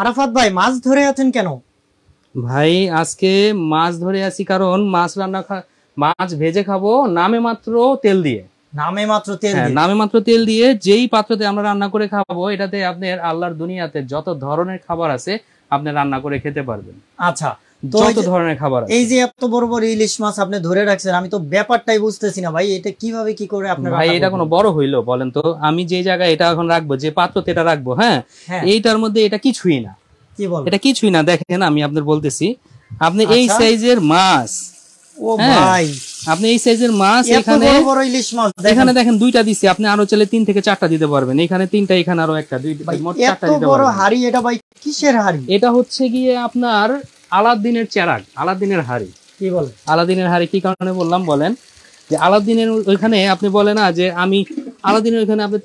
আরাফাত ভাই মাছ ধরে আছেন কেন? ভাই আজকে মাছ ধরে আছি কারণ মাছ ভেজে খাবো নামে মাত্র তেল দিয়ে। নামে মাত্র তেল দিয়ে? নামে মাত্র তেল দিয়ে যেই পাত্রতে আমরা রান্না করে খাবো এটাতে আপনার আল্লাহর দুনিয়াতে যত ধরনের খাবার আছে আপনি রান্না করে খেতে পারবেন। আচ্ছা, যত ধরনের খাবার আছে। এই যে এত বড় বড় ইলিশ মাছ আপনি ধরে রাখছেন, আমি তো ব্যাপারটাই বুঝতেছি না ভাই, এটা কিভাবে কি করে আপনারা? ভাই এটা কোনো বড় হইলো বলেন তো? আমি যে জায়গায় এটা এখন রাখবো, যে পাত্রতে এটা রাখবো, হ্যাঁ এইটার মধ্যে এটা কিছুই না। কি বলেন? এটা কিছুই না। দেখেন আমি আপনাদের বলতেছি, আপনি এই সাইজের মাছ, ও ভাই আপনি এই সাইজের মাছ এখানে বড় বড় ইলিশ মাছ এখানে দেখেন দুইটা দিছি, আপনি আরো চাইলে 3 থেকে 4টা দিতে পারবেন। এখানে 3টা, এখানে আরো একটা, মোট 4টা দিতে পারবেন। এত বড় হাড়ি এটা ভাই কিসের হাড়ি? এটা হচ্ছে গিয়ে আপনার আলাদিনের চেরাগ, আলাদিনের হাড়ি। কি বলেন? আলাদিনের হাড়ি কি কারণে বললাম বলেন, যে আলাদিনের ওইখানে আপনি বলে না যে আমি আলাদিনের ওইখানে আপনি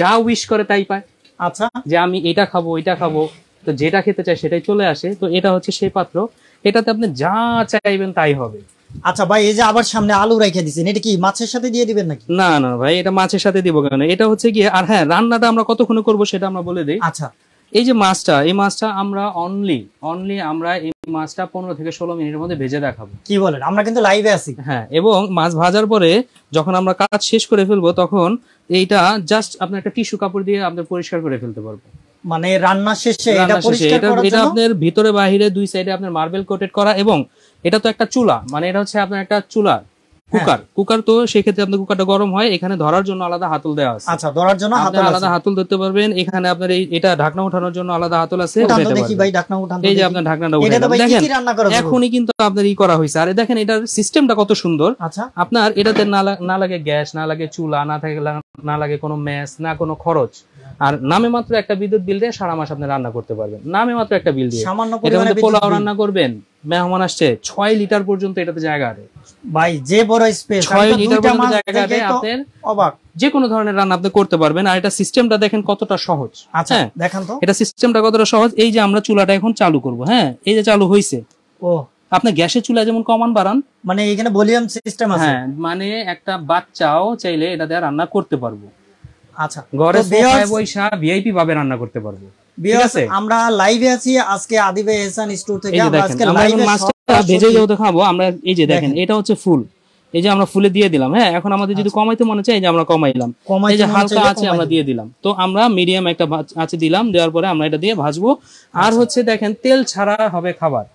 যা উইশ করে তাই পায়। আচ্ছা, যে আমি এটা খাবো ওইটা খাবো, তো যেটা খেতে চাই সেটাই চলে আসে। তো এটা হচ্ছে সেই পাত্র, এটাতে আপনি যা চাইবেন তাই হবে। আচ্ছা ভাই, এই যে আবার সামনে আলু রেখে দিয়েছেন, এটা কি মাছের সাথে দিয়ে দিবেন নাকি? না না ভাই, এটা মাছের সাথে দিব কেন? এটা হচ্ছে গিয়ে, আর হ্যাঁ রান্নাটা আমরা কতক্ষণে করবো সেটা আমরা বলে দিই। আচ্ছা, এই যে মাছটা, এই মাছটা আমরা অনলি আমরা এই মাছটা 15 থেকে 16 মিনিটের মধ্যে ভেজে দেখাবো। কি বলেন? আমরা কিন্তু লাইভে আছি। হ্যাঁ, এবং মাছ ভাজার পরে যখন আমরা কাজ শেষ করে ফেলবো তখন এইটা জাস্ট আপনার একটা টিস্যু কাপড় দিয়ে আপনি পরিষ্কার করে ফেলতে পারবো। মানে রান্না শেষে এটা পরিষ্কার করার জন্য এটা আপনার ভিতরে বাহিরে দুই সাইডে আপনার মার্বেল কোটেড করা, এবং এটা তো একটা চুলা, মানে এটা হচ্ছে আপনার একটা চুলা কুকার। তো সেই ক্ষেত্রে আপনার কুকারটা গরম হয়, এখানে ধরার জন্য আলাদা হাতল দেওয়া আছে। আচ্ছা, ধরার জন্য আলাদা হাতল ধরতে পারবেন। এখানে আপনার এটা ঢাকনা ওঠানোর জন্য আলাদা হাতল আছে। দেখি ভাই ঢাকনা উঠান। এই যে আপনার ঢাকনাটা উঠে দেখেন, এখনই কিন্তু আপনার করা হয়েছে। আরে দেখেন এটার সিস্টেমটা কত সুন্দর। আচ্ছা, আপনার এটাতে না লাগে গ্যাস, না লাগে চুলা, না লাগে কোনো ম্যাচ, না কোনো খরচ। আর নামে মাত্র একটা বিদ্যুৎ বিল দিয়ে সারা মাস আপনি রান্না করতে পারবেন। নামে মাত্র একটা বিল দিয়ে এটার মধ্যে পোলাও রান্না করবেন, মেহমান আসছে, 6 লিটার পর্যন্ত এটাতে জায়গা আছে ভাই। যে বড় স্পেস, 6 লিটার পর্যন্ত জায়গা আছে, আপনার অবাক যে কোনো ধরনের রান্না আপনি করতে পারবেন। আর এটা সিস্টেমটা দেখেন কতটা সহজ। আচ্ছা দেখেন তো এটা সিস্টেমটা কতটা সহজ। এই যে আমরা চুলাটা এখন চালু করব, হ্যাঁ এই যে চালু হইছে। ও, আপনি গ্যাসের চুলা যেমন কমান বাড়ান, মানে এখানে ভলিউম সিস্টেম আছে। হ্যাঁ, মানে একটা বাচ্চাও চাইলে এটা দিয়ে রান্না করতে পারবো। আচ্ছা, ঘরে সোফায় বসে ভিআইপি ভাবে রান্না করতে পারবো। ঠিক আছে, আমরা লাইভে আছি আজকে আদিবে এহসান স্টোর থেকে। আমরা আজকে লাইভে মাছটা ভেজে যেও দেখাবো আমরা। এই যে দেখেন, এটা হচ্ছে ফুল, এই যে আমরা ফুলে দিয়ে দিলাম। হ্যাঁ, এখন আমাদের যদি কমাইতে মনে চাই, এই যে আমরা কমাইলাম। এই যে হালকা আছে আমরা দিয়ে দিলাম। তো আমরা মিডিয়াম একটা আছে দিলাম, দেওয়ার পরে আমরা এটা দিয়ে ভাজবো। আর হচ্ছে দেখেন, তেল ছাড়া হবে খাবার।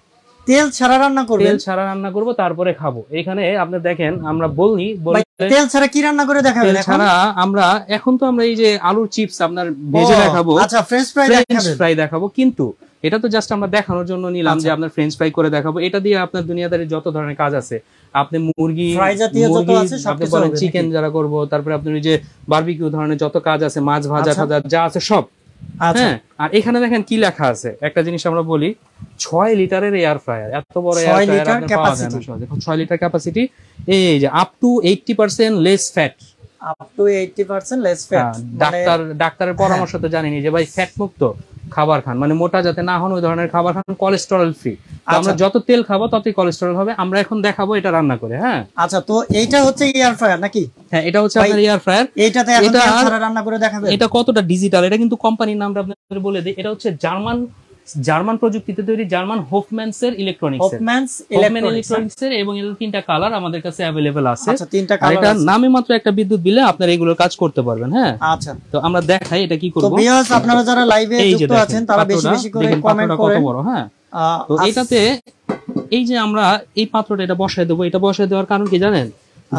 তেল ছাড়া রান্না করব? তেল ছাড়া রান্না করব, তারপরে খাবো। এখানে আপনি দেখেন, আমরা বলি তেল ছাড়া কি রান্না করে দেখাবেন? তেল ছাড়া আমরা এখন তো আমরা এই যে আলুর চিপস আপনার ভেজে দেখাবো। আচ্ছা, ফ্রেঞ্চ ফ্রাই দেখাবো। কিন্তু এটা তো জাস্ট আমরা দেখানোর জন্য নিলাম যে আপনার ফ্রেঞ্চ ফ্রাই করে দেখাবো। এটা দিয়ে আপনার দুনিয়াদারি যত ধরনের কাজ আছে, আপনি মুরগি ফ্রাই জাতীয় যত আছে আপনি বলেন, চিকেন যারা করব, তারপরে আপনার ওই যে বারবিকিউ ধরনের যত কাজ আছে, মাছ ভাজা যা আছে সব। হ্যাঁ, আর এখানে দেখেন কি লেখা আছে। একটা জিনিস আমরা বলি, 6 লিটারের এয়ার ফ্রায়ার। এত বড় এয়ার ফ্রায়ার আপনি পাওয়া যায় না সহজে। 6 লিটার ক্যাপাসিটি। এই যে up to 80% less fat. Up to 80% less fat. ডাক্তারের পরামর্শ তো জানেনই যে ভাই ফ্যাট মুক্ত খাবার খান, মানে মোটা যাতে না হন ওই ধরনের খাবার খান, কোলেস্টেরল ফ্রি। আমরা যত তেল খাবো ততই কোলেস্টেরল হবে। আমরা এখন দেখাবো এটা রান্না করে। হ্যাঁ, আচ্ছা, তো এইটা হচ্ছে এয়ার ফ্রায়ার নাকি? হ্যাঁ, এটা হচ্ছে আপনার এয়ার ফ্রায়ার। এইটাতে এখন তেল ছাড়া রান্না করে দেখাবেন। এটা কতটা ডিজিটাল, এটা কিন্তু কোম্পানির নামটা আপনাদের বলে দেই। এটা হচ্ছে জার্মান প্রযুক্তিতে তৈরি, জার্মান হোফম্যানস এর ইলেকট্রনিক্স এর, এবং এর 3টা কালার আমাদের কাছে अवेलेबल আছে। আচ্ছা, 3টা কালার। এটা নামে মাত্র একটা বিদ্যুৎ বিলে আপনারা এগুলোর কাজ করতে পারবেন। হ্যাঁ, আচ্ছা, তো আমরা দেখাই এটা কি করব। তো ভিউয়ার্স, আপনারা যারা লাইভে যুক্ত আছেন তারা বেশি বেশি করে কমেন্ট করেন। কত বড়। হ্যাঁ, তো এটাতে এই যে আমরা এই পাত্রটা এটা বসায় দেব। এটা বসায় দেওয়ার কারণ কি জানেন?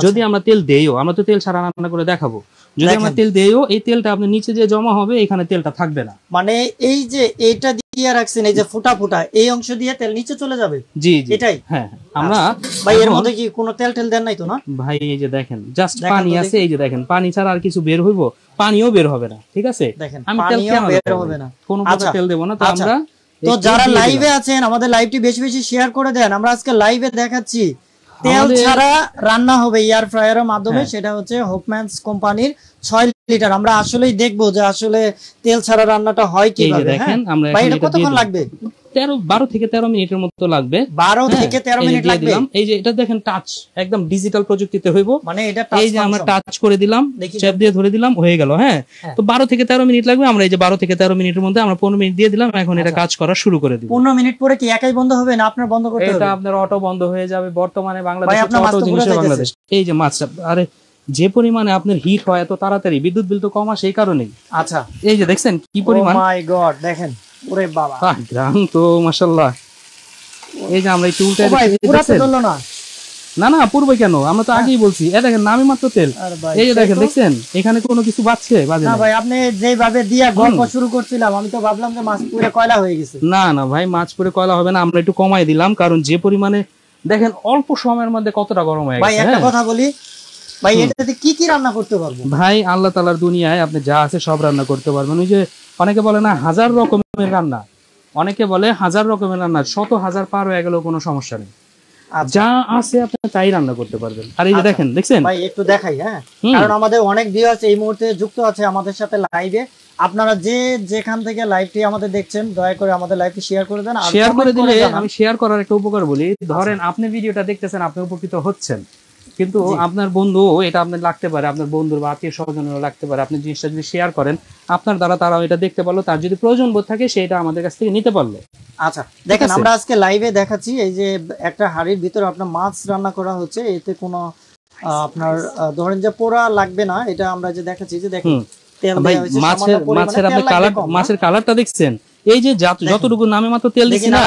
যদি আমরা তেল দেইও, আমরা তো তেল ছাড়া রান্না করে দেখাবো, যদি আমরা তেল দেইও, এই তেলটা আপনার নিচে যে জমা হবে এখানে তেলটা থাকবে না। মানে এই যে এইটা দিয়ে রাখছেন, এই যে ফুটা এই অংশ দিয়ে তেল নিচে চলে যাবে। জি জি, এটাই। হ্যাঁ, আমরা ভাই এর মধ্যে কি কোনো তেল দেন নাই তো? না ভাই, এই যে দেখেন জাস্ট পানি আছে। এই যে দেখেন, পানি ছাড়া আর কিছু বের হইব? পানিও বের হবে না। ঠিক আছে, আমি তেল বের হবে না, কোনো প্রকার তেল দেব না। তো আমরা তো যারা লাইভে আছেন, আমাদের লাইভটি বেশি বেশি শেয়ার করে দেন। আমরা আজকে লাইভে দেখাচ্ছি তেল ছাড়া রান্না হবে এয়ার ফ্রায়ারের মাধ্যমে। সেটা হচ্ছে হোফম্যানস কোম্পানির 6 লিটার আমরা আসলেই দেখবো যে আসলে তেল ছাড়া রান্নাটা হয় কিভাবে। দেখেন আমরা ভাই এটা কতক্ষণ লাগবে? 12 থেকে 13 মিনিটের মতো লাগবে। 12 থেকে 13 মিনিট লাগবে। এই যে এটা দেখেন টাচ একদম ডিজিটাল প্রযুক্তিতে হইব। মানে এটা এই যে আমরা টাচ করে দিলাম, চেপ দিয়ে ধরে দিলাম, হয়ে গেল। হ্যাঁ, তো 12 থেকে 13 মিনিট লাগবে। আমরা এই যে 12 থেকে 13 মিনিটের মধ্যে আমরা 15 মিনিট দিয়ে দিলাম। এখন এটা কাজ করা শুরু করে দিব। 15 মিনিট পরে কি একাই বন্ধ হবে না আপনার বন্ধ করতে হবে? এটা আপনার অটো বন্ধ হয়ে যাবে। বর্তমানে বাংলাদেশে অটো জিনিস বাংলাদেশ। এই যে মাছটা আরে যে পরিমাণে আপনার হিট হয় এত তাড়াতাড়ি, বিদ্যুৎ বিল তো কম আসে এই কারণেই। আচ্ছা, এই যে দেখছেন কি পরিমাণ। ও মাই গড, দেখেন ওরে বাবা, গ্রাম তো মাশাআল্লাহ। এই যে আমরা একটু উল্টে না পূর্বে কেন, আমরা তো আগেই বলছি। এ দেখেন নামে মাত্র তেল। এই যে দেখেন, দেখছেন এখানে কোনো কিছু বাজছে? বাজে না ভাই, আপনি যেভাবে দিয়া গল্প শুরু করছিলাম আমি তো ভাবলাম যে মাছ পুরো কয়লা হয়ে গেছে। না ভাই, মাছ পুরো কয়লা হবে না। আমরা একটু কমাই দিলাম, কারণ যে পরিমাণে দেখেন অল্প সময়ের মধ্যে কতটা গরম হয়ে গেছে। ভাই একটা কথা বলি ভাই, এটাতে কি কি রান্না করতে পারবো? ভাই আল্লাহ তাআলার দুনিয়ায় আপনি যা আছে সব রান্না করতে পারবেন। ওই যে অনেকে বলে না 1000 রকমের রান্না, অনেকে বলে 1000 রকমের রান্না, 100,000 পার হয়ে গেলেও কোনো সমস্যা নেই। যা আছে আপনি তাই রান্না করতে পারবেন। আর এই যে দেখেন, দেখছেন ভাই একটু দেখাই। হ্যাঁ, কারণ আমাদের অনেক ভিউয়ার্স এই মুহূর্তে যুক্ত আছে আমাদের সাথে লাইভে। আপনারা যে যেখান থেকে লাইভটি আমাদের দেখছেন দয়া করে আমাদের লাইভটি শেয়ার করে দেন। আর শেয়ার করে দিলে আমি শেয়ার করার একটা উপকার বলি। ধরেন আপনি ভিডিওটা দেখতেছেন, আপনি উপকৃত হচ্ছেন, কিন্তু আপনার বন্ধু এটা আপনার লাগতে পারে, আপনার বন্ধুর বা আত্মীয় স্বজনেরও লাগতে পারে। আপনি জিনিসটা যদি শেয়ার করেন, আপনার দ্বারা তারাও এটা দেখতে পারলো, তার যদি প্রয়োজন বোধ থাকে সেটা আমাদের কাছ থেকে নিতে পারলো। আচ্ছা দেখেন, আমরা আজকে লাইভে দেখাচ্ছি এই যে একটা হাড়ির ভিতরে আপনার মাছ রান্না করা হচ্ছে। এতে কোনো আপনার ধরেন যে পোড়া লাগবে না। এটা আমরা যে দেখাচ্ছি যে দেখেন তেল দেওয়া হয়েছে, মাছের আপনি কালার, মাছের কালারটা দেখছেন? এই যে যতটুকু নামে মাত্র তেল দিছি না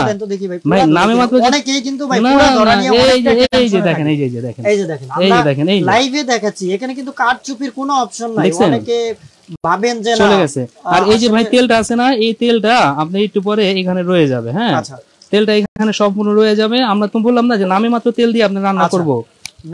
ভাই, নামে মাত্র অনেকেই কিন্তু ভাই পুরো ধরা নিয়ে এই যে দেখেন, এই যে দেখেন, এই যে দেখেন, এই যে দেখেন, এই লাইভে দেখাচ্ছি। এখানে কিন্তু কারচুপির কোনো অপশন নাই। অনেকে ভাবেন যে চলে গেছে। আর এই যে ভাই তেলটা আছে না, এই তেলটা আপনি একটু পরে এখানে রয়ে যাবে। হ্যাঁ, তেলটা এখানে সম্পূর্ণ রয়ে যাবে। আমরা তো বললাম না যে নামে মাত্র তেল দিয়ে আপনি রান্না করব,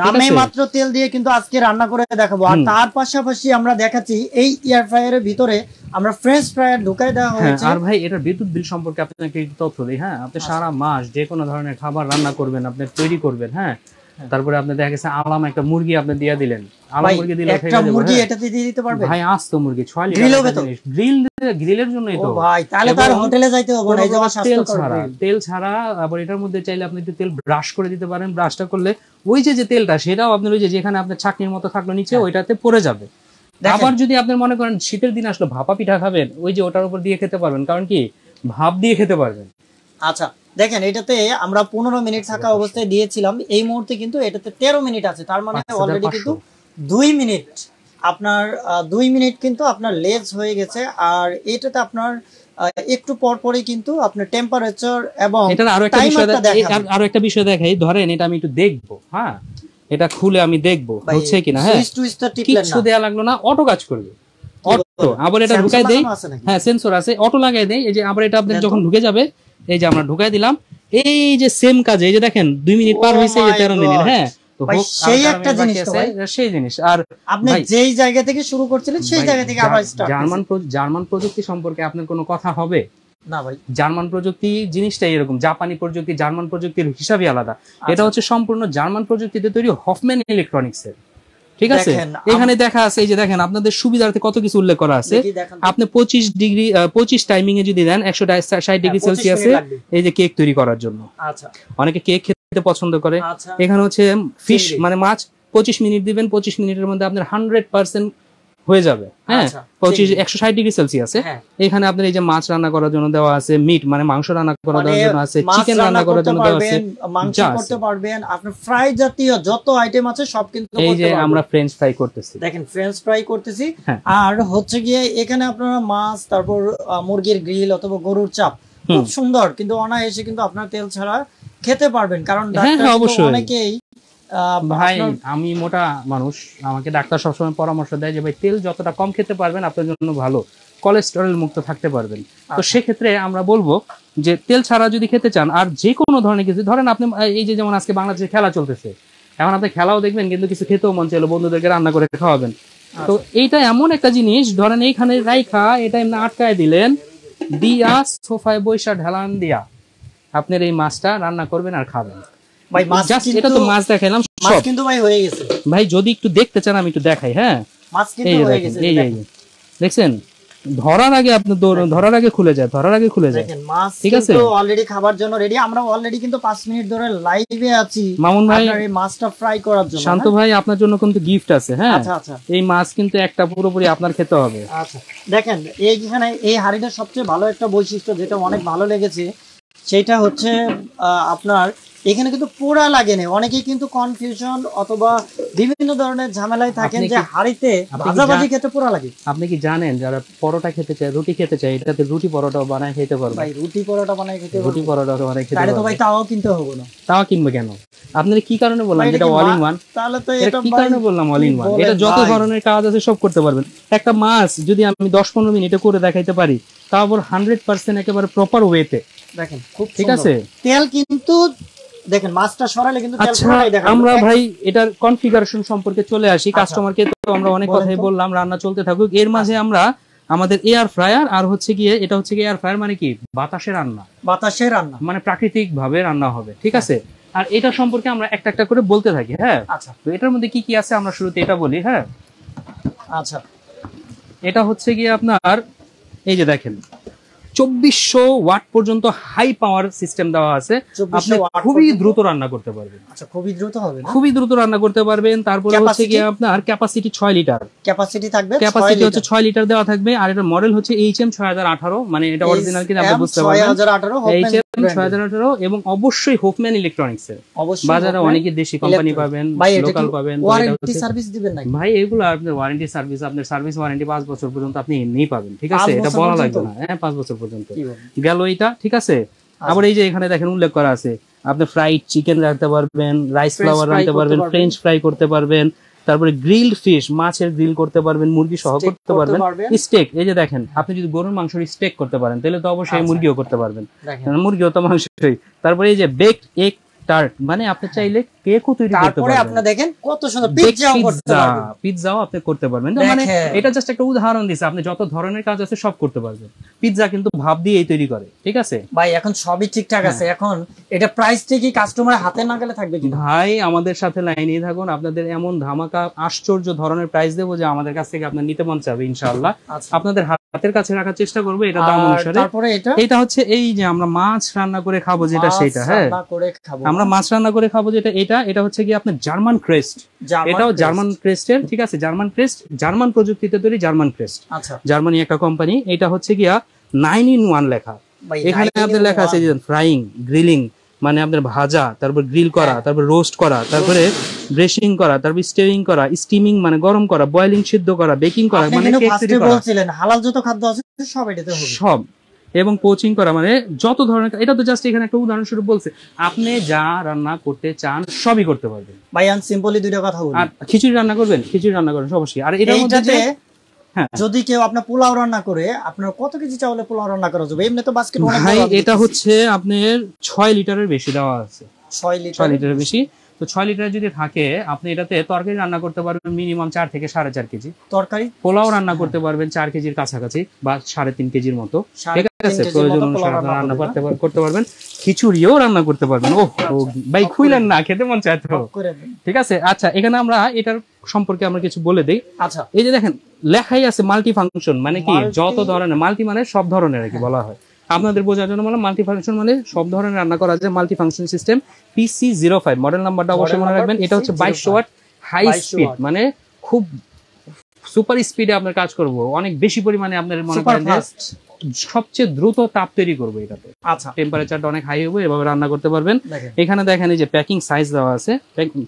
নামে মাত্র তেল দিয়ে কিন্তু আজকে রান্না করে দেখাবো। আর তার পাশাপাশি আমরা দেখাচ্ছি এই এয়ার ফ্রায়ারের ভিতরে আমরা ফ্রেঞ্চ ফ্রায়ার ঢুকাই দেওয়া হয়েছে। আর ভাই এটার বিদ্যুৎ বিল সম্পর্কে আপনাকে একটু তথ্য দিই। হ্যাঁ, আপনি সারা মাস যে কোনো ধরনের খাবার রান্না করবেন, আপনি তৈরি করবেন। হ্যাঁ, তারপরে আপনি দেখা গেছে আলাম একটা মুরগি আপনি দিয়ে দিলেন, আলাম মুরগি দিলে একটা মুরগি এটাতে দিয়ে দিতে পারবে ভাই। আস্ত মুরগি 6 লিটার গ্রিলের জন্যই তো ভাই। তাহলে তার হোটেলে যাইতে হবে না, এই যে তেল ছাড়া। আবার এটার মধ্যে চাইলে আপনি একটু তেল ব্রাশ করে দিতে পারেন। ব্রাশটা করলে ওই যে তেলটা সেটাও আপনার ওই যে যেখানে আপনার চাকনির মতো থাকলো নিচে ওইটাতে পড়ে যাবে। আবার যদি আপনি মনে করেন শীতের দিন আসলে ভাপা পিঠা খাবেন, ওই যে ওটার উপর দিয়ে খেতে পারবেন, কারণ কি ভাপ দিয়ে খেতে পারবেন। আচ্ছা দেখেন, এটাতে আমরা 15 মিনিট থাকা অবস্থায় দিয়েছিলাম। এই মুহূর্তে কিন্তু এটাতে 13 মিনিট আছে। তার মানে অলরেডি কিন্তু 2 মিনিট আপনার 2 মিনিট কিন্তু আপনার লেজ হয়ে গেছে। আর এটাতে আপনার একটু পর পরই কিন্তু আপনার টেম্পারেচার এবং এটার আরো একটা বিষয় দেখাই। ধরেন এটা আমি একটু দেখবো। হ্যাঁ, এটা খুলে আমি দেখবো হচ্ছে কিনা। হ্যাঁ, কিছু দেয়া লাগলো না, অটো কাজ করবে। অটো আবার এটা ঢুকাই দেই। হ্যাঁ, সেন্সর আছে, অটো লাগাই দেই। এই যে আবার এটা আপনার যখন ঢুকে যাবে, এই যে আমরা ঢুকাই দিলাম, এই যে সেম কাজ। এই যে দেখেন 2 মিনিট পার হয়েছে, এই যে 13 মিনিট। হ্যাঁ, সেই একটা জিনিস তো ভাই, সেই জিনিস। আর আপনি যেই জায়গা থেকে শুরু করছিলেন সেই জায়গা থেকে আবার স্টার্ট। জার্মান প্রযুক্তি সম্পর্কে আপনার কোনো কথা হবে না ভাই। জার্মান প্রযুক্তি জিনিসটা এরকম, জাপানি প্রযুক্তি জার্মান প্রযুক্তির হিসাবই আলাদা। এটা হচ্ছে সম্পূর্ণ জার্মান প্রযুক্তিতে তৈরি হফম্যান ইলেকট্রনিক্স এর। ঠিক আছে, এখানে দেখা আছে, এই যে দেখেন আপনাদের সুবিধার্থে কত কিছু উল্লেখ করা আছে। আপনি 25 টাইমিং এ যদি দেন 160 ডিগ্রি সেলসিয়াসে এই যে কেক তৈরি করার জন্য। আচ্ছা, অনেকে কেক খেতে পছন্দ করে। এখানে হচ্ছে ফিশ মানে মাছ 25 মিনিট দিবেন, 25 মিনিটের মধ্যে আপনার 100% হয়ে যাবে। হ্যাঁ, 160 ডিগ্রি সেলসিয়াসে। এখানে আপনার এই যে মাছ রান্না করার জন্য দেওয়া আছে, মিট মানে মাংস রান্না করার জন্য আছে, চিকেন রান্না করার জন্য দেওয়া আছে, মাংস করতে পারবেন, আপনি ফ্রাই জাতীয় যত আইটেম আছে সব কিন্তু করতে পারবেন। এই যে আমরা ফ্রেঞ্চ ফ্রাই করতেছি, দেখেন ফ্রেঞ্চ ফ্রাই করতেছি। আর হচ্ছে গিয়ে এখানে আপনারা মাছ, তারপর মুরগির গ্রিল অথবা গরুর চাপ খুব সুন্দর কিন্তু অনায়াসে কিন্তু আপনার তেল ছাড়া খেতে পারবেন। কারণ অনেকেই ভাই, আমি মোটা মানুষ, আমাকে ডাক্তার সবসময় পরামর্শ দেয় যে ভাই তেল যতটা কম খেতে পারবেন আপনার জন্য ভালো, কোলেস্টেরল মুক্ত থাকতে পারবেন। তো সেক্ষেত্রে আমরা বলবো যে তেল ছাড়া যদি খেতে চান, আর যে কোনো ধরনের কিছু, ধরেন আপনি এই যে যেমন আজকে বাংলাদেশে খেলা চলতেছে, এখন আপনি খেলাও দেখবেন কিন্তু কিছু খেতেও মন চাইলো, বন্ধুদেরকে রান্না করে খাওয়াবেন। তো এইটা এমন একটা জিনিস, ধরেন এইখানে রাইখা এটা এমনি আটকায় দিলেন, দিয়া সোফায় বৈশা ঢালান দিয়া আপনার এই মাছটা রান্না করবেন আর খাবেন। ভাই মাছ, এটা তো মাছ দেখাইলাম সব কিন্তু ভাই হয়ে গেছে। ভাই যদি একটু দেখতে চান আমি একটু দেখাই। হ্যাঁ, মাছ কিন্তু হয়ে গেছে, এই দেখছেন ধরার আগে আপনি ধরার আগে খুলে যায়, ধরার আগে খুলে যায়। দেখেন মাছ কিন্তু অলরেডি খাবার জন্য রেডি। আমরা অলরেডি কিন্তু 5 মিনিট ধরে লাইভে আছি মামুন ভাই এই মাছটা ফ্রাই করার জন্য। শান্ত ভাই আপনার জন্য কিন্তু গিফট আছে। হ্যাঁ আচ্ছা আচ্ছা, এই মাছ কিন্তু একটা পুরোপুরি আপনার খেতে হবে। আচ্ছা দেখেন এইখানে এই হাঁড়িটার সবচেয়ে ভালো একটা বৈশিষ্ট্য যেটা অনেক ভালো লেগেছে সেটা হচ্ছে আপনার এখানে কিন্তু পোড়া লাগে না। অনেকেই কিন্তু কনফিউশন অথবা বিভিন্ন ধরনের ঝামেলায় থাকেন যে হাঁড়িতে ভাজাভাজি খেতে পোড়া লাগে। আপনি কি জানেন যারা পরোটা খেতে চায়, রুটি খেতে চায়, এটাতে রুটি পরোটাও বানায় খেতে পারবে। ভাই রুটি পরোটা বানায় খেতে পারবে, রুটি পরোটা বানায় খেতে পারবে। তো ভাই তাও কিনতে হবে না। তাও কিনবে কেন? আপনাদের কি কারণে বললাম যেটা অল ইন ওয়ান? তাহলে তো এটা কি কারণে বললাম অল ইন ওয়ান? এটা যত ধরনের কাজ আছে সব করতে পারবেন। একটা মাছ যদি আমি 10-15 মিনিটে করে দেখাইতে পারি তাও আবার 100% একেবারে প্রপার ওয়েতে। দেখেন খুব ঠিক আছে। তেল কিন্তু দেখেন মাছটা সরালে কিন্তু তেল পুরোটাই দেখা। আমরা ভাই এটার কনফিগারেশন সম্পর্কে চলে আসি। কাস্টমারকে তো আমরা অনেক কথাই বললাম, রান্না চলতে থাকুক। এর মাঝে আমরা আমাদের এয়ার ফ্রায়ার আর হচ্ছে গিয়ে এটা হচ্ছে এয়ার ফ্রায়ার মানে কি বাতাসে রান্না, বাতাসে রান্না মানে প্রাকৃতিক ভাবে রান্না হবে। ঠিক আছে। আর এটা সম্পর্কে আমরা একটা একটা করে বলতে থাকি। হ্যাঁ আচ্ছা, তো এটার মধ্যে কি কি আছে আমরা শুরুতে এটা বলি। হ্যাঁ আচ্ছা, এটা হচ্ছে গিয়ে আপনার এই যে দেখেন 2400 ওয়াট পর্যন্ত হাই পাওয়ার সিস্টেম দেওয়া আছে। আপনি খুবই দ্রুত রান্না করতে পারবেন। আচ্ছা খুবই দ্রুত হবে না? খুবই দ্রুত রান্না করতে পারবেন। তারপরে হচ্ছে গিয়ে আপনার ক্যাপাসিটি 6 লিটার ক্যাপাসিটি থাকবে, ক্যাপাসিটি হচ্ছে 6 লিটার দেওয়া থাকবে। আর এটা মডেল হচ্ছে HM 6018, মানে এটা অরিজিনাল কিনা আপনি বুঝতে পারবেন। HM 6018 এবং অবশ্যই হোফম্যান ইলেকট্রনিক্স এর। বাজারে অনেক দেশি কোম্পানি পাবেন, লোকাল পাবেন। ওয়ারেন্টি সার্ভিস দিবেন নাকি ভাই? এগুলো আপনার ওয়ারেন্টি সার্ভিস, আপনার সার্ভিস ওয়ারেন্টি 5 বছর পর্যন্ত আপনি এমনিই পাবেন। ঠিক আছে, এটা বলা লাগবে না। হ্যাঁ 5 বছর পর্যন্ত গেল এটা। ঠিক আছে। আবার এই যে এখানে দেখেন উল্লেখ করা আছে আপনি ফ্রাইড চিকেন রাখতে পারবেন, রাইস ফ্লাওয়ার রাখতে পারবেন, ফ্রেঞ্চ ফ্রাই করতে পারবেন, তারপরে গ্রিলড ফিশ মাছের গ্রিল করতে পারবেন, মুরগি সহ করতে পারবেন, স্টেক। এই যে দেখেন আপনি যদি গরুর মাংসের স্টেক করতে পারেন তাহলে তো অবশ্যই মুরগিও করতে পারবেন, মুরগিও তো মাংসই। তারপরে এই যে বেকড এগ টার্ট, মানে আপনি চাইলে কেকও তৈরি করতে পারবেন। তারপরে আপনি দেখেন কত সুন্দর পিৎজাও করতে পারবেন, পিৎজাও আপনি করতে পারবেন। মানে এটা জাস্ট একটা উদাহরণ দিয়েছে, আপনি যত ধরনের কাজ আছে সব করতে পারবেন। পিৎজা কিন্তু ভাব দিয়েই তৈরি করে। ঠিক আছে ভাই, এখন সবই ঠিকঠাক আছে। এখন এটা প্রাইসটা কি কাস্টমার হাতে না গেলে থাকবে কি? ভাই আমাদের সাথে লাইনেই থাকুন, আপনাদের এমন ধামাকা আশ্চর্য ধরনের প্রাইস দেবো যে আমাদের কাছ থেকে আপনার নিতে মন চাবে ইনশাআল্লাহ। আপনাদের হাতের কাছে রাখার চেষ্টা করবো এটা দাম অনুসারে। তারপরে এটা হচ্ছে এই যে আমরা মাছ রান্না করে খাবো যেটা সেটা। হ্যাঁ আমরা মাছ রান্না করে খাবো যেটা এটা হচ্ছে কি আপনার জার্মান ক্রেস্ট। এটাও জার্মান ক্রেস্টের। ঠিক আছে, জার্মান ক্রেস্ট, জার্মান প্রযুক্তিতে তৈরি জার্মান ক্রেস্ট। জার্মানি একটা কোম্পানি। এটা হচ্ছে গিয়া 9 in 1 লেখা। এখানে আপনার লেখা আছে যে ফ্রাইং, গ্রিলিং মানে আপনার ভাজা, তারপর গ্রিল করা, তারপর রোস্ট করা, তারপরে ব্রেশিং করা, তারপর স্টিরিং করা, স্টিমিং মানে গরম করা, বয়লিং সিদ্ধ করা, বেকিং করা, মানে কেক তৈরি করা। বলছিলেন হালাল যত খাদ্য আছে সব এটাতে হবে, সব। এবং কোচিং করা মানে যত ধরনের। এটা তো জাস্ট এখানে একটা উদাহরণস্বরূপ বলছে, আপনি যা রান্না করতে চান সবই করতে পারবেন। ভাই আমি সিম্পলি দুইটা কথা বলি। আর খিচুড়ি রান্না করবেন, খিচুড়ি রান্না করেন অবশ্যই। আর এটার মধ্যে যদি কেউ আপনার পোলাও রান্না করে, আপনার কত কেজি চাউলে পোলাও রান্না করা যাবে? এমনি তো বাস্কেট অনেক ভাই এটা হচ্ছে আপনার 6 লিটারের বেশি দেওয়া আছে। 6 লিটারের বেশি। তো 6 লিটার যদি থাকে আপনি এটাতে তরকারি রান্না করতে পারবেন মিনিমাম 4 থেকে 4.5 কেজি তরকারি। পোলাও রান্না করতে পারবেন 4 কেজির কাছাকাছি বা 3.5 কেজির মতো। ঠিক আছে, প্রয়োজন অনুসারে রান্না করতে পারবেন। খিচুড়িও রান্না করতে পারবেন। ও ভাই খুইলেন না, খেতে মন চায় তো। ঠিক আছে। আচ্ছা এখানে আমরা এটার সম্পর্কে আমরা কিছু বলে দেই। আচ্ছা এই যে দেখেন লেখাই আছে মাল্টি ফাংশন, মানে কি যত ধরনের, মাল্টি মানে সব ধরনের আর কি বলা হয় আপনাদের বোঝার জন্য। মানে মাল্টি ফাংশন মানে সব ধরনের রান্না করা যায়। Multi function system PC05 model নাম্বারটা অবশ্যই মনে রাখবেন। এটা হচ্ছে 2200 ওয়াট হাই স্পিড, মানে খুব সুপার স্পিডে আপনার কাজ করব, অনেক বেশি পরিমাণে আপনার মনে করেন সবচেয়ে দ্রুত তাপ তৈরি করবে এটাতে। আচ্ছা টেম্পারেচারটা অনেক হাই হবে, এভাবে রান্না করতে পারবেন। এখানে দেখেন এই যে প্যাকিং সাইজ দেওয়া আছে।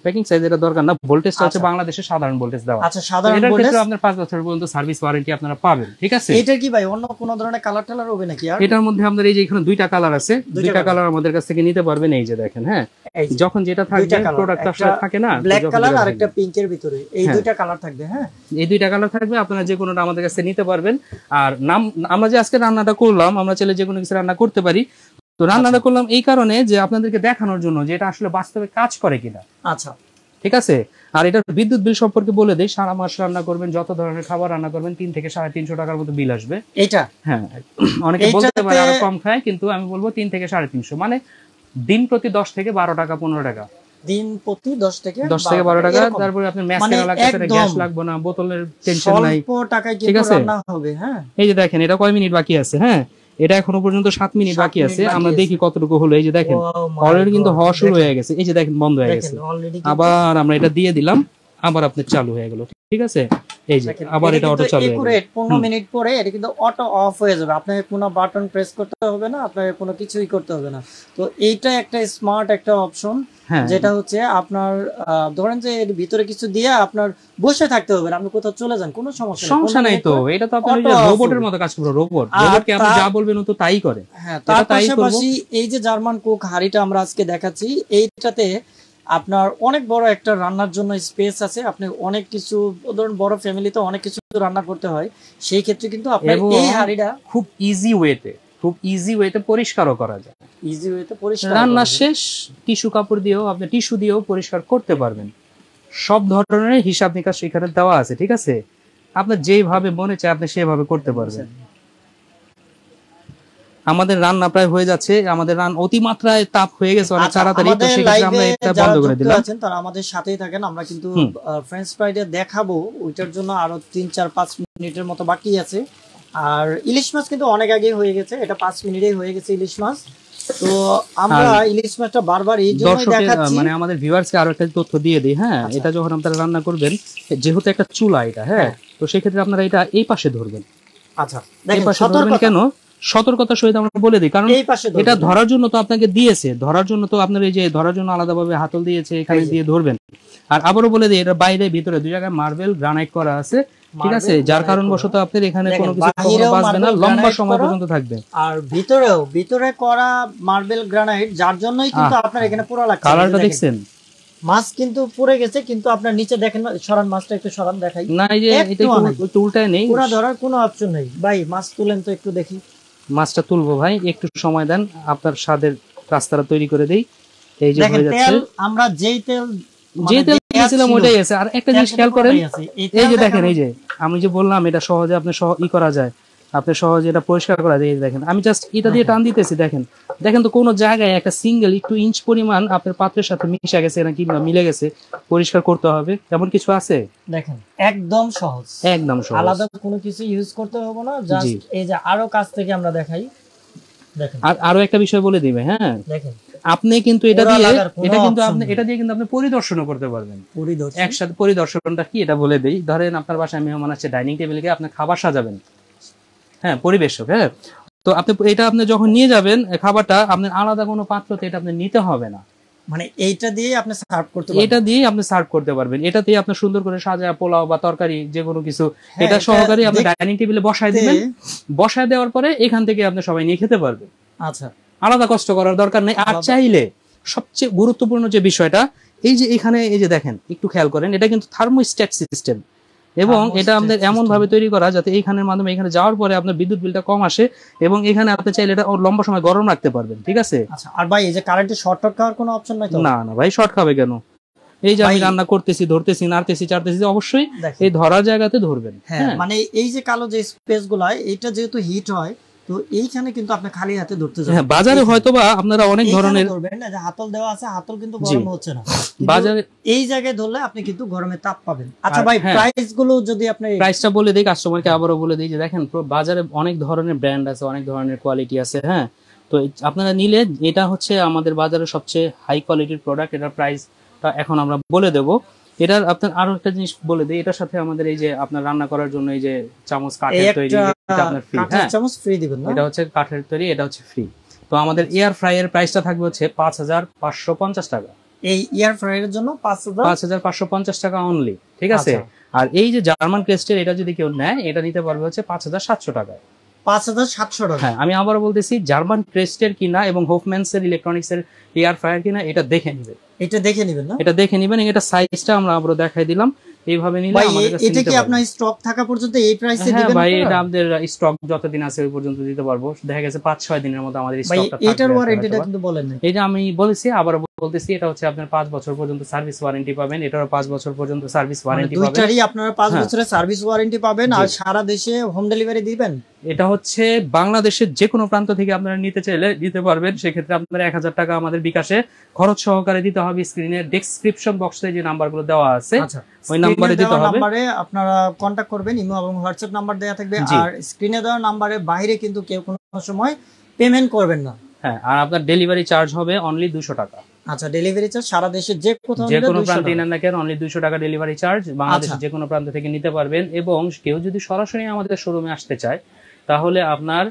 প্যাকিং সাইজ এটা দরকার না, ভোল্টেজটা হচ্ছে বাংলাদেশের সাধারণ ভোল্টেজ দেওয়া। আচ্ছা সাধারণ ভোল্টেজ। এটার ক্ষেত্রে আপনার 5 বছর পর্যন্ত সার্ভিস ওয়ারেন্টি আপনারা পাবেন। ঠিক আছে। এটা কি ভাই অন্য কোন ধরনের কালার টালার হবে নাকি? আর এটার মধ্যে আপনাদের এই যে এখানে দুইটা কালার আছে, দুইটা কালার আমাদের কাছ থেকে নিতে পারবেন। এই যে দেখেন, হ্যাঁ যখন যেটা থাকবে প্রোডাক্ট আসলে থাকে না, ব্ল্যাক কালার আর একটা পিঙ্কের ভিতরে এই দুইটা কালার থাকবে। হ্যাঁ এই দুইটা কালার থাকবে, আপনারা যে কোনোটা আমাদের কাছে নিতে পারবেন। আর নাম আমরা যে আজকে রান্নাটা করলাম, আমরা চাইলে যে কোনো কিছু রান্না করতে পারি। তো রান্নাটা করলাম এই কারণে যে আপনাদেরকে দেখানোর জন্য যে এটা আসলে বাস্তবে কাজ করে কিনা। আচ্ছা ঠিক আছে। আর এটার বিদ্যুৎ বিল সম্পর্কে বলে দেই, সারা মাস রান্না করবেন, যত ধরনের খাবার রান্না করবেন 3 থেকে 350 টাকার মতো বিল আসবে। এটা হ্যাঁ অনেকে বলতে পারে আরো কম খায়, কিন্তু আমি বলবো 3 থেকে 350, মানে দিন প্রতি 10 থেকে 12 টাকা 15 টাকা দিন প্রতি 10 থেকে 12 টাকা। তারপরে আপনার ম্যাসকেরা লাগবে না, গ্যাস লাগবে না, বোতলের টেনশন নাই, অল্প টাকায় কিন্তু রান্না হবে। হ্যাঁ, এই যে দেখেন এটা কয় মিনিট বাকি আছে। হ্যাঁ, এটা এখনো পর্যন্ত 7 মিনিট বাকি আছে। আমরা দেখি কতটুকু হলো। এই যে দেখেন অলরেডি কিন্তু হওয়া শুরু হয়ে গেছে। এই যে দেখেন বন্ধ হয়ে গেছে। আবার আমরা এটা দিয়ে দিলাম, আবার আপনার চালু হয়ে গেল। ঠিক আছে, এই যে আবার এটা অটো চালু হয়ে গেল। 15 মিনিট পরে এটা কিন্তু অটো অফ হয়ে যাবে। আপনাকে কোনো বাটন প্রেস করতে হবে না, আপনাকে কোনো কিছুই করতে হবে না। তো এইটা একটা স্মার্ট একটা অপশন, যেটা হচ্ছে আপনার ধরেন যে এর ভিতরে কিছু দিয়ে আপনার বসে থাকতে হবে না, আপনি কোথাও চলে যান, কোনো সমস্যা নাই। তো এটা তো আপনার রোবটের মতো কাজ করে। রোবটকে আপনি যা বলবেন ও তো তাই করে। হ্যাঁ, তার পাশাপাশি এই যে জার্মান কুক হাঁড়িটা আমরা আজকে দেখাচ্ছি, এইটাতে আপনার অনেক বড় একটা রান্নার জন্য স্পেস আছে। আপনি অনেক কিছু, ধরুন বড় ফ্যামিলিতে অনেক কিছু রান্না করতে হয়, সেই ক্ষেত্রে কিন্তু আপনার এই হাঁড়িটা খুব ইজি ওয়েতে পরিষ্কারও করা যায়। ইজি ওয়েতে পরিষ্কার, রান্না শেষ টিস্যু কাপড় দিয়েও আপনি টিস্যু দিয়েও পরিষ্কার করতে পারবেন। সব ধরনের হিসাব নিকাশ এখানে দেওয়া আছে। ঠিক আছে, আপনার যেভাবে মনে চায় আপনি সেভাবে করতে পারবেন। আমাদের রান্না প্রায় হয়ে যাচ্ছে। আমাদের অতিমাত্রায় তাপ হয়ে গেছে অনেক তাড়াতাড়ি, তো সেক্ষেত্রে আমরা এটা বন্ধ করে দিলাম। তারা আমাদের সাথেই থাকেন। আমরা কিন্তু ফ্রেঞ্চ ফ্রাইডে দেখাবো, ওইটার জন্য আরো 3-4-5 মিনিটের মতো বাকি আছে। আর ইলিশ মাছ কিন্তু অনেক আগে হয়ে গেছে, এটা 5 মিনিটেই হয়ে গেছে ইলিশ মাছ। তো আমরা ইলিশ মাছটা বারবার এই জন্য দেখাচ্ছি, মানে আমাদের ভিউয়ার্সকে আরো একটা তথ্য দিয়ে দিই। হ্যাঁ, এটা যখন আপনারা রান্না করবেন, যেহেতু একটা চুলা এটা, হ্যাঁ, তো সেক্ষেত্রে আপনারা এটা এই পাশে ধরবেন। আচ্ছা, এই পাশে ধরবেন কেন? সতর্কতার সহিত আমরা বলে দিই, কারণ এটা ধরার জন্য তো আপনাকে দিয়েছে, ধরার জন্য তো আপনার এই যে ধরার জন্য আলাদাভাবে হাতল দিয়েছে, এখানে দিয়ে ধরবেন। আর আবারও বলে দিই, এটা বাইরে ভিতরে দুই জায়গায় মার্বেল গ্রানাইট করা আছে। ঠিক আছে, যার কারণবশত আপনার এখানে কোনো কিছু বাঁচবে না, লম্বা সময় পর্যন্ত থাকবে। আর ভিতরে করা মার্বেল গ্রানাইট, যার জন্যই কিন্তু আপনার এখানে পুরো লাগছে। কালারটা দেখছেন? মাছ কিন্তু পুড়ে গেছে, কিন্তু আপনার নিচে দেখেন, সরান মাছটা একটু সরান, দেখাই না, এই যে এটা উল্টায় নেই, পুরো ধরার কোনো অপশন নেই। ভাই মাছ তুলেন তো একটু দেখি। মাছটা তুলবো ভাই, একটু সময় দেন, আপনার স্বাদের রাস্তাটা তৈরি করে দেই। এই যে হয়ে যাচ্ছে, আমরা যেই তেল দিয়েছিলাম ওইটাই আছে। আর একটা জিনিস খেয়াল করেন, এই যে দেখেন, এই যে আমি যে বললাম এটা সহজে আপনি করা যায়, আপনি সহজে এটা পরিষ্কার করা যায়। দেখেন আমি জাস্ট এটা দিয়ে টান দিতেছি, দেখেন তো কোনো জায়গায় একটা সিঙ্গেল একটু ইঞ্চ পরিমাণ আপনার পাত্রের সাথে মিশে গেছে না কিংবা মিলে গেছে, পরিষ্কার করতে হবে এমন কিছু আছে? দেখেন একদম সহজ, আলাদা কোনো কিছু ইউজ করতে হবে না। জাস্ট এই যে আরো কাছ থেকে আমরা দেখাই, দেখেন। আর আরো একটা বিষয় বলে দিবে, হ্যাঁ, দেখেন আপনি কিন্তু এটা দিয়ে কিন্তু আপনি পরিদর্শনও করতে পারবেন। একসাথে পরিদর্শনটা কি এটা বলে দেই। ধরেন আপনার বাসায় মেহমান আছে, ডাইনিং টেবিলকে আপনি খাবার সাজাবেন, হ্যাঁ, পরিবেশক, হ্যাঁ, তো আপনি যখন নিয়ে যাবেন খাবারটা, আপনার আলাদা কোনো পাত্রতে এটা আপনি নিতে হবে না, মানে এইটা দিয়ে আপনি সার্ভ করতে পারবেন। এটাতেই আপনি সুন্দর করে সাজা পোলাও বা তরকারি যে কোনো কিছু এটা সহকারে আপনি ডাইনিং টেবিলে বসায় দিবেন। বসায় দেওয়ার পরে এখান থেকে আপনি সবাই নিয়ে খেতে পারবেন। আচ্ছা, আলাদা কষ্ট করার দরকার নেই। আর চাইলে সবচেয়ে গুরুত্বপূর্ণ যে বিষয়টা, এই যে এখানে এই যে দেখেন, একটু খেয়াল করেন, এটা কিন্তু থার্মোস্ট্যাট সিস্টেম, এবং এটা আমাদের এমন ভাবে তৈরি করা যাতে এইখানের মাধ্যমে এখানে যাওয়ার পরে আপনার বিদ্যুৎ বিলটা কম আসে, এবং এখানে আপনি চাইলে এটা লম্বা সময় গরম রাখতে পারবেন। ঠিক আছে। আচ্ছা, আর ভাই এই যে কারেন্টে শর্ট খাওয়ার কোনো অপশন নাই তো? না ভাই, শর্ট খাবে কেন? এই যে আমি রান্না করতেছি, ধরতেছি, নাড়তেছি, চাড়তেছি, অবশ্যই এই ধরার জায়গাতে ধরবেন। হ্যাঁ, মানে এই যে কালো যে স্পেস গুলা, এটা যেহেতু হিট হয়, তো এইখানে কিন্তু আপনি খালি হাতে ধরতে যাবেন। হ্যাঁ, বাজারে হয়তোবা আপনারা অনেক ধরনের ধরবেন না, যে হাতল দেওয়া আছে, হাতল কিন্তু গরম হচ্ছে না, বাজারে এই জায়গায় ধরলে আপনি কিন্তু গরমে তাপ পাবেন। আচ্ছা ভাই, প্রাইস গুলো যদি আপনি প্রাইসটা বলে দেই কাস্টমারকে, আবারও বলে দেই যে দেখেন বাজারে অনেক ধরনের ব্র্যান্ড আছে, অনেক ধরনের কোয়ালিটি আছে, হ্যাঁ, তো আপনারা নিলে এটা হচ্ছে আমাদের বাজারের সবচেয়ে হাই কোয়ালিটির প্রোডাক্ট। এটার প্রাইসটা এখন আমরা বলে দেব। এটার আপনার আরো একটা জিনিস বলে দিই, এটার সাথে আমাদের এই যে আপনার রান্না করার জন্য এই যে চামচ কাঠের তৈরি, এটা আপনার ফ্রি, হ্যাঁ, চামচ ফ্রি দিবেন না, এটা হচ্ছে কাঠের তৈরি, এটা হচ্ছে ফ্রি। তো আমাদের এয়ার ফ্রাইয়ের প্রাইসটা থাকবে হচ্ছে 5550 টাকা। এই এয়ার ফ্রাইয়ের জন্য 5550 টাকা অনলি। ঠিক আছে। আর এই যে জার্মান ক্রেস্টের এটা যদি কেউ নেয়, এটা নিতে পারবে হচ্ছে 5700 টাকায়। 5700 টাকা। হ্যাঁ, আমি আবারও বলতেছি, জার্মান ক্রেস্টের কিনা এবং হোফম্যানস এর ইলেকট্রনিক্স এর এয়ার ফ্রায়ার কিনা এটা দেখে নেবেন। এটা দেখে নেবেন না? এটা দেখে নেবেন। এটা সাইজটা আমরা আবারও দেখাই দিলাম, এইভাবে নিলে আমাদের কাছে এটা কি আপনার স্টক থাকা পর্যন্ত এই প্রাইসে দিবেন? হ্যাঁ ভাই, এটা আমাদের স্টক যতদিন আছে ওই পর্যন্ত দিতে পারবো। দেখা গেছে 5-6 দিনের মধ্যে আমাদের স্টকটা থাকবে। এটার ওয়ারেন্টিটা কিন্তু বলেন না। এই যে আমি বলেছি, আবার বলতেছি এটা হচ্ছে আপনার 5 বছর পর্যন্ত সার্ভিস ওয়ারেন্টি পাবেন, এটারও 5 বছর পর্যন্ত সার্ভিস ওয়ারেন্টি পাবেন, দুইটারই আপনারা 5 বছরের সার্ভিস ওয়ারেন্টি পাবেন। আর সারা দেশে হোম ডেলিভারি দিবেন। এটা হচ্ছে বাংলাদেশের যে কোনো প্রান্ত থেকে আপনারা নিতে চাইলে দিতে পারবেন। সেক্ষেত্রে আপনারা 1000 টাকা আমাদের বিকাশে খরচ সহকারে দিতে হবে। স্ক্রিনের ডেসক্রিপশন বক্সে যে নাম্বারগুলো দেওয়া আছে ওই নম্বরে দিতে হবে, নম্বরে আপনারা কন্টাক্ট করবেন। ইমো এবং হোয়াটসঅ্যাপ নাম্বার দেওয়া থাকবে। আর স্ক্রিনে দেওয়া নাম্বারে বাইরে কিন্তু কেউ কোনো সময় পেমেন্ট করবেন না। হ্যাঁ, আর আপনার ডেলিভারি চার্জ হবে অনলি 200 টাকা। আচ্ছা, ডেলিভারি চার্জ সারা দেশে যে কোথাও যে কোনো প্রান্তে নেন না কেন অনলি 200 টাকা ডেলিভারি চার্জ। বাংলাদেশের যে কোনো প্রান্ত থেকে নিতে পারবেন। এবং কেউ যদি সরাসরি আমাদের শোরুমে আসতে চায় তাহলে আপনার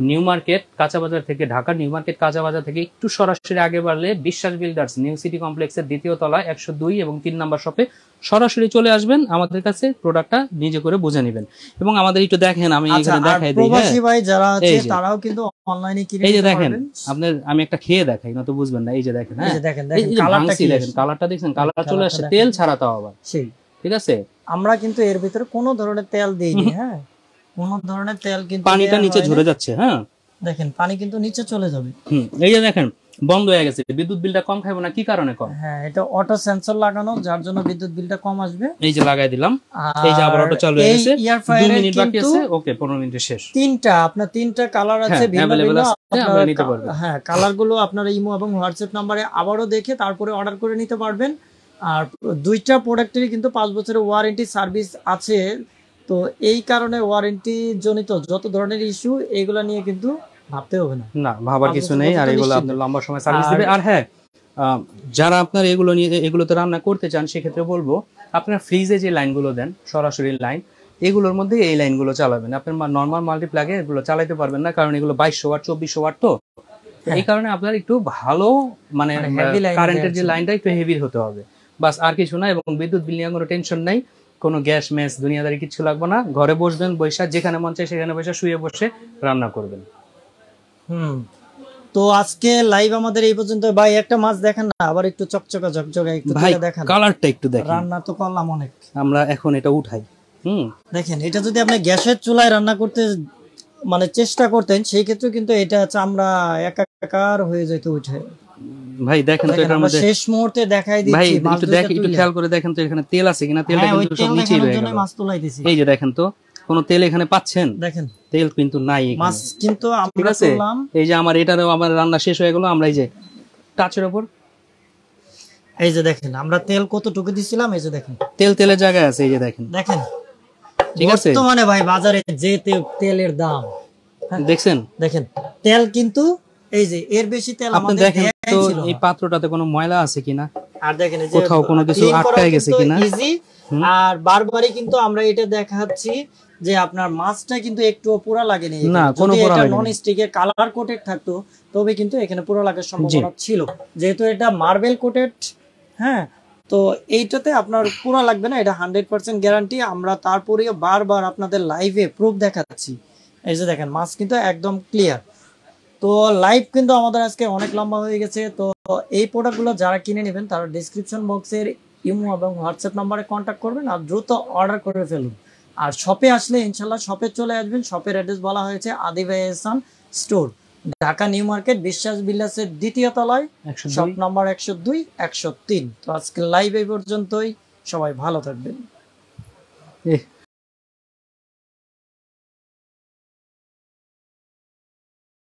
নিউ মার্কেট কাঁচা বাজার থেকে, ঢাকা নিউ মার্কেট কাঁচা বাজার থেকে একটু সরাসরি আগে বাড়লে বিশ্বাস বিল্ডার্স নিউ সিটি কমপ্লেক্সের 2য় তলায় 102 এবং 3 নাম্বার শপে সরাসরি চলে আসবেন। আমাদের কাছে প্রোডাক্টটা নিজে করে বুঝে নেবেন। এবং আমাদের একটু দেখেন, আমি এখানে দেখাই দিই। প্রবাসী ভাই যারা আছে তারাও কিন্তু অনলাইনে কিনে এই যে দেখেন, আপনাদের আমি একটা খেয়ে দেখাই না তো বুঝবেন না। এই যে দেখেন, হ্যাঁ দেখেন কালারটা দেখছেন, কালারটা চলে আসছে, তেল ছাড়া তাও আবার। সেই ঠিক আছে, আমরা কিন্তু এর ভিতরে কোনো ধরনের তেল দেইনি। হ্যাঁ, কোনো ধরনের তেল কিন্তু পানিটা নিচে ঝরে যাচ্ছে। হ্যাঁ দেখেন, পানি কিন্তু নিচে চলে যাবে। এই যে দেখেন বন্ধ হয়ে গেছে। বিদ্যুৎ বিলটা কম খাইবো না, কি কারণে কম? হ্যাঁ, এটা অটো সেন্সর লাগানো, যার জন্য বিদ্যুৎ বিলটা কম আসবে। এই যে লাগাই দিলাম, এই যে আবার অটো চালু হয়ে গেছে। 2 মিনিট বাকি আছে। ওকে, 15 মিনিটে শেষ। আপনার তিনটা কালার আছে, ভিন্ন ভিন্ন আপনারা নিতে পারবেন। হ্যাঁ, কালারগুলো আপনারা ইমো এবং হোয়াটসঅ্যাপ নম্বরে আবারও দেখে তারপরে অর্ডার করে নিতে পারবেন। আর দুইটা প্রোডাক্টেরই কিন্তু 5 বছরের ওয়ারেন্টি সার্ভিস আছে। তো এই কারণে ওয়ারেন্টি জনিত যত ধরনের ইস্যু এগুলা নিয়ে কিন্তু ভাবতে হবে না, না ভাবার কিছু নেই। আর এগুলো আপনার লম্বা সময় সার্ভিস দিবে। আর হ্যাঁ, যারা আপনার এগুলো নিয়ে এগুলোতে রান্না করতে চান সেক্ষেত্রে বলবো আপনার ফ্রিজে যে লাইনগুলো দেন সরাসরি লাইন, এগুলোর মধ্যে এই লাইনগুলো চালাবেন। আপনার নর্মাল মাল্টিপ্লাগে এগুলো চালাতে পারবেন না, কারণ এগুলো 2200 ওয়াট 2400 ওয়াট। তো এই কারণে আপনার একটু ভালো মানে কারেন্টের যে লাইনটা একটু হেভি হতে হবে, বাস আর কিছু না। এবং বিদ্যুৎ বিল নিয়ে কোনো টেনশন নাই, কোনো গ্যাস ম্যাস দুনিয়াদারি কিছু লাগবে না। ঘরে বসবেন, বৈশা যেখানে মন চায় সেখানে বসে শুয়ে বসে রান্না করবেন। তো আজকে লাইভ আমাদের এই পর্যন্ত। ভাই একটা মাছ দেখেন না, আবার একটু চকচকা ঝকঝকা একটু দেখেন, কালারটা একটু দেখেন। রান্না তো করলাম অনেক, আমরা এখন এটা উঠাই। দেখেন, এটা যদি আপনি গ্যাসের চুলায় রান্না করতে মানে চেষ্টা করতেন সেই ক্ষেত্রে কিন্তু এটা চামড়া একাকার হয়ে যেত উঠে। ভাই দেখেন তো এটার মধ্যে শেষ মুহূর্তে দেখাই দিচ্ছি। ভাই একটু খেয়াল করে দেখেন তো এখানে তেল আছে কিনা। তেলটা কিন্তু সব নিচেই রয়ে গেল। মাছ তোলাইতেছি, এই যে দেখেন তো কোন তেল এখানে পাচ্ছেন? দেখেন তেল কিন্তু নাই মাছ কিন্তু আমরা করলাম। এই যে আমার এটারও আমার রান্না শেষ হয়ে গেল। আমরা এই যে টাচের উপর এই যে দেখেন আমরা তেল কতটুকু দিছিলাম। এই যে দেখেন তেলের জায়গায় আছে। এই যে দেখেন ঠিক আছে। বর্তমানে ভাই বাজারে যে তেলের দাম দেখছেন, দেখেন তেল কিন্তু এই যে এর বেশি তেল আমাদের দেখেন তো এই পাত্রটাতে কোনো ময়লা আছে কিনা, আর দেখেন এই যে কোথাও কোনো কিছু আটকায় গেছে কিনা। ইজি। আর বারবারই কিন্তু আমরা এটা দেখাচ্ছি যে আপনার মাছটা কিন্তু একটু পোড়া লাগেনি না, কোনো পোড়া লাগেনি। নন স্টিকের কালার কোটেড থাকতো তবে কিন্তু এখানে পোড়া লাগার সম্ভাবনা ছিল, যেহেতু এটা মার্বেল কোটেড। হ্যাঁ, তো এইটাতে আপনার পোড়া লাগবে না, এটা 100% গ্যারান্টি। আমরা তারপরেও বারবার আপনাদের লাইভে প্রুফ দেখাচ্ছি। এই যে দেখেন মাছ কিন্তু একদম ক্লিয়ার। তো লাইভ কিন্তু আমাদের আজকে অনেক লম্বা হয়ে গেছে। তো এই প্রোডাক্টগুলো যারা কিনে নেবেন তারা ডেসক্রিপশন বক্সের ইমো এবং হোয়াটসঅ্যাপ নাম্বারে কন্ট্যাক্ট করবেন আর দ্রুত অর্ডার করে ফেলুন। আর শপে আসলে ইনশাল্লাহ শপে চলে আসবেন। শপের অ্যাড্রেস বলা হয়েছে আদি ভাই এহসান স্টোর, ঢাকা নিউ মার্কেট বিশ্বাস বিল্ডার্সের 2য় তলায়, শপ নাম্বার 102 103। তো আজকে লাইভ এই পর্যন্তই, সবাই ভালো থাকবেন।